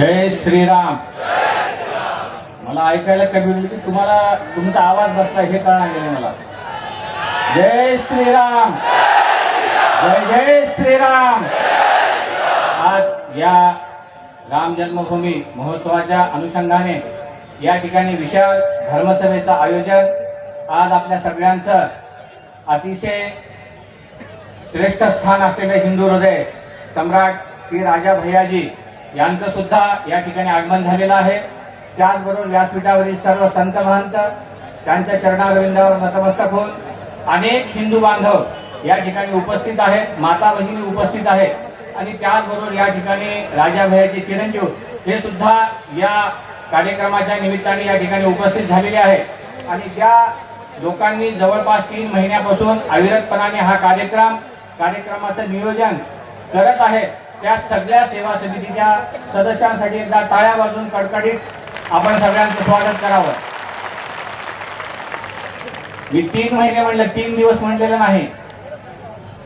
जय श्रीराम. मला ऐकायला कमी होईल की तुम्हाला तुमचा आवाज बसला हे कळणार गेले मला. जय श्रीराम. जय जय श्रीराम. आज या राम जन्मभूमी महोत्सवाच्या अनुषंगाने या ठिकाणी विशाल धर्मसभेचं आयोजन आज आपल्या सगळ्यांचं अतिशय श्रेष्ठ स्थान असलेले हिंदू हृदय सम्राट श्री राजा भैयाजी यांचं सुद्धा या ठिकाणी आगमन झालेलं आहे. त्याचबरोबर व्यासपीठावरील सर्व संत महंत त्यांच्या चरणारविंदावर नतमस्तक होऊन अनेक हिंदू बांधव या ठिकाणी उपस्थित आहेत, माता भगिनी उपस्थित आहेत आणि त्याचबरोबर या ठिकाणी राजा भैयाजी चिरंजीव हे सुद्धा या कार्यक्रमाच्या निमित्ताने या ठिकाणी उपस्थित झालेले आहेत. आणि ज्या लोकांनी जवळपास 3 महिन्यापासून अविरतपणाने हा कार्यक्रमाचं नियोजन करत आहे त्या सगळ्या सेवा समितीच्या सदस्यांसाठी एकदा टाळ्या वाजवून कडकडीत आपण सगळ्यांचं स्वागत करावं. मी 3 महिने म्हणलं, 3 दिवस म्हणलेलं नाही.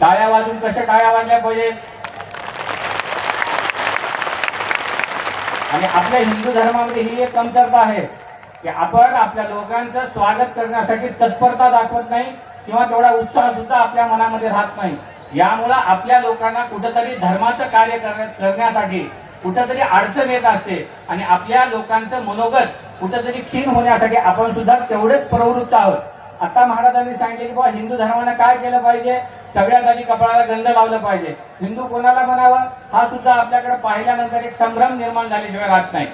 टाळ्या वाजून कशा टाळ्या वाजल्या पाहिजे. आणि आपल्या हिंदू धर्मामध्ये ही एक कमतरता आहे की आपण आपल्या लोकांचं स्वागत करण्यासाठी तत्परता दाखवत नाही किंवा तेवढा उत्साह सुद्धा आपल्या मनामध्ये राहत नाही. यामुळे आपल्या लोकांना कुठेतरी धर्माचं कार्य करण्यासाठी कुठेतरी अडचण येत असते आणि आपल्या लोकांचं मनोगत कुठेतरी क्षीण होण्यासाठी आपण सुद्धा तेवढेच प्रवृत्त आहोत. आता महाराजांनी सांगितले की बाबा हिंदू धर्मानं काय केलं पाहिजे, सगळ्यात आधी कपाळाला गंध लावलं पाहिजे. हिंदू कोणाला म्हणावं हा सुद्धा आपल्याकडे पाहिल्यानंतर एक संभ्रम निर्माण झाल्याशिवाय राहत नाही.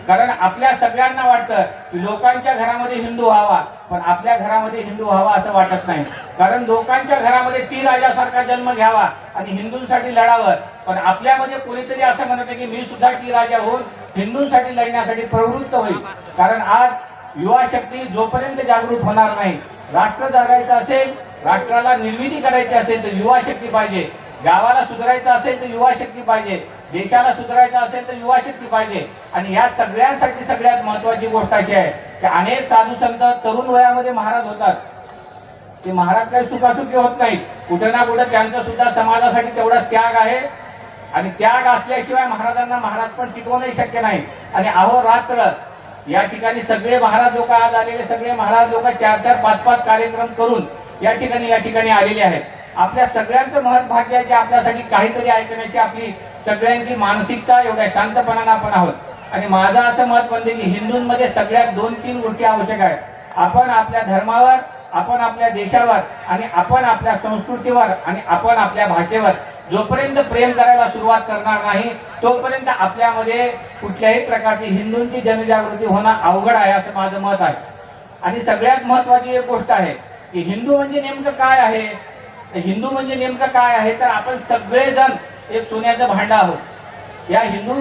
कारण आपल्या सगळ्यांना वाटतं की लोकांच्या घरामध्ये हिंदू व्हावा, पण आपल्या घरामध्ये हिंदू व्हावा असं वाटत नाही. कारण लोकांच्या घरामध्ये ती राजासारखा जन्म घ्यावा आणि हिंदूंसाठी लढावं, पण आपल्यामध्ये कोणीतरी असं म्हणत की मी सुद्धा ती राजा होऊन हिंदूंसाठी लढण्यासाठी प्रवृत्त होईल. कारण आज युवा शक्ती जोपर्यंत जागृत होणार नाही, राष्ट्र जगायचं असेल, राष्ट्राला निर्मिती करायची असेल तर युवा शक्ती पाहिजे. गावाला सुधारायचं असेल तर युवा शक्ती पाहिजे. देशाला सुधारायचं असेल तर युवा शक्ती पाहिजे. आणि या सगळ्यांसाठी सगळ्यात महत्वाची गोष्ट अशी आहे की अनेक साधू संत तरुण वयामध्ये महाराज होतात. ते महाराज काही सुखासुखी होत नाहीत. कुठे ना कुठे त्यांचा सुद्धा समाजासाठी तेवढाच त्याग आहे आणि त्याग असल्याशिवाय महाराजांना महाराज पण टिकवणं शक्य नाही. आणि अहोरात्र या ठिकाणी सगळे महाराज लोक आज आलेले सगळे महाराज लोक 4-4, 5-5 कार्यक्रम करून या ठिकाणी आलेले आहेत. आपल्या सगळ्यांचं महत्भाग्य आहे की आपल्यासाठी काहीतरी ऐकण्याची आपली सगळ्यांची मानसिकता एवढ्या शांतपणानं आपण आहोत. आणि माझं असं मत बनते की हिंदूंमध्ये सगळ्यात 2-3 गोष्टी आवश्यक आहेत. आपण आपल्या धर्मावर, आपण आपल्या देशावर आणि आपण आपल्या संस्कृतीवर आणि आपण आपल्या भाषेवर जोपर्यंत प्रेम करायला सुरुवात करणार नाही तोपर्यंत आपल्यामध्ये कुठल्याही प्रकारची हिंदूंची जनजागृती होणं अवघड आहे असं माझं मत आहे. आणि सगळ्यात महत्वाची एक गोष्ट आहे की हिंदू म्हणजे नेमकं काय आहे. हिंदू म्हणजे नेमकं काय आहे तर आपण सगळेजण एक सोन्याचं भांडं आहोत. या हिंदू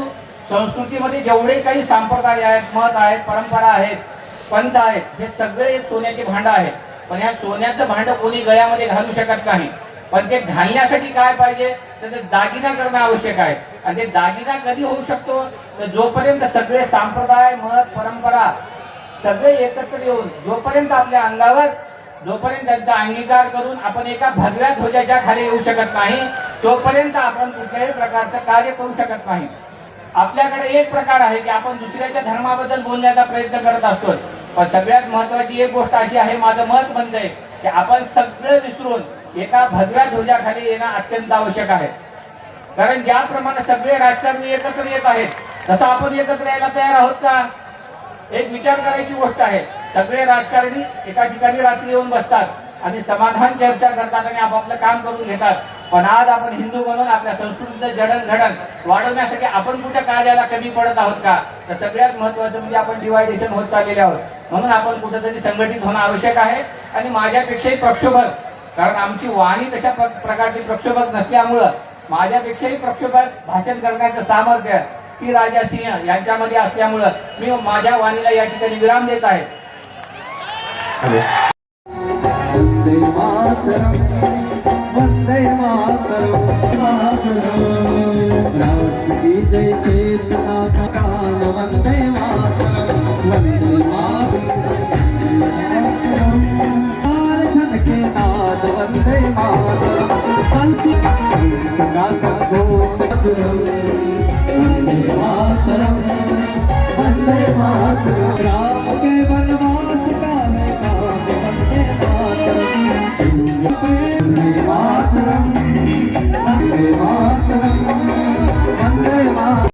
संस्कृतीमध्ये जेवढे काही संप्रदाय आहेत, मत आहेत, परंपरा आहेत, पंथ आहेत, हे सगळे एक सोन्याचे भांडं आहे. पण ह्या सोन्याचं भांडं कोणी गळ्यामध्ये घालू शकत नाही. पण ते घालण्यासाठी काय पाहिजे तर ते दागिना करणं आवश्यक आहे. आणि ते दागिना कधी होऊ शकतो तर जोपर्यंत सगळे संप्रदाय, मत, परंपरा सगळे एकत्र येऊन जोपर्यंत आपल्या अंगावर जोपर्यंत त्यांचा अंगीकार करून आपण एका भगव्या ध्वजाच्या खाली येऊ शकत नाही तोपर्यंत आपण कुठल्याही प्रकारचं कार्य करू शकत नाही. आपल्याकडे एक प्रकार आहे की आपण दुसऱ्याच्या धर्माबद्दल बोलण्याचा प्रयत्न करत असतो. पण सगळ्यात महत्वाची एक गोष्ट अशी आहे, माझं मत म्हणतंय की आपण सगळं विसरून एका भगव्या ध्वजाखाली येणं अत्यंत आवश्यक आहे. कारण ज्याप्रमाणे सगळे राजकारणी एकत्र येत आहेत तसं आपण एकत्र यायला तयार आहोत का. एक विचार करायची गोष्ट आहे. सगळे राजकारणी एका ठिकाणी रात्री येऊन बसतात आणि समाधान चर्चा करतात आणि आपापलं काम करून घेतात. पण आज आपण हिंदू म्हणून आपल्या संस्कृतीचं जडणघडण वाढवण्यासाठी आपण कुठे कार्याला कमी पडत आहोत का. तर सगळ्यात महत्वाचं म्हणजे आपण डिवायडेशन होत चाललेले आहोत. म्हणून आपण कुठेतरी संघटित होणं आवश्यक आहे. आणि माझ्यापेक्षाही प्रक्षोभक, कारण आमची वाणी तशा प्रकारची प्रक्षोभक नसल्यामुळं माझ्यापेक्षाही प्रक्षोभक भाषण करण्याचं सामर्थ्य की राजा सिंह यांच्यामध्ये असल्यामुळं मी माझ्या वाणीला या ठिकाणी विराम देत आहे. वंदे मातरम, वंदे मातरम, राष्ट्र की जय चेतना का गान. वंदे मातरम, वंदे मातरम, झनके नाद. वंदे मातरम, बंसी का संघोष. वंदे मातरम. मातरम वंदे मातरम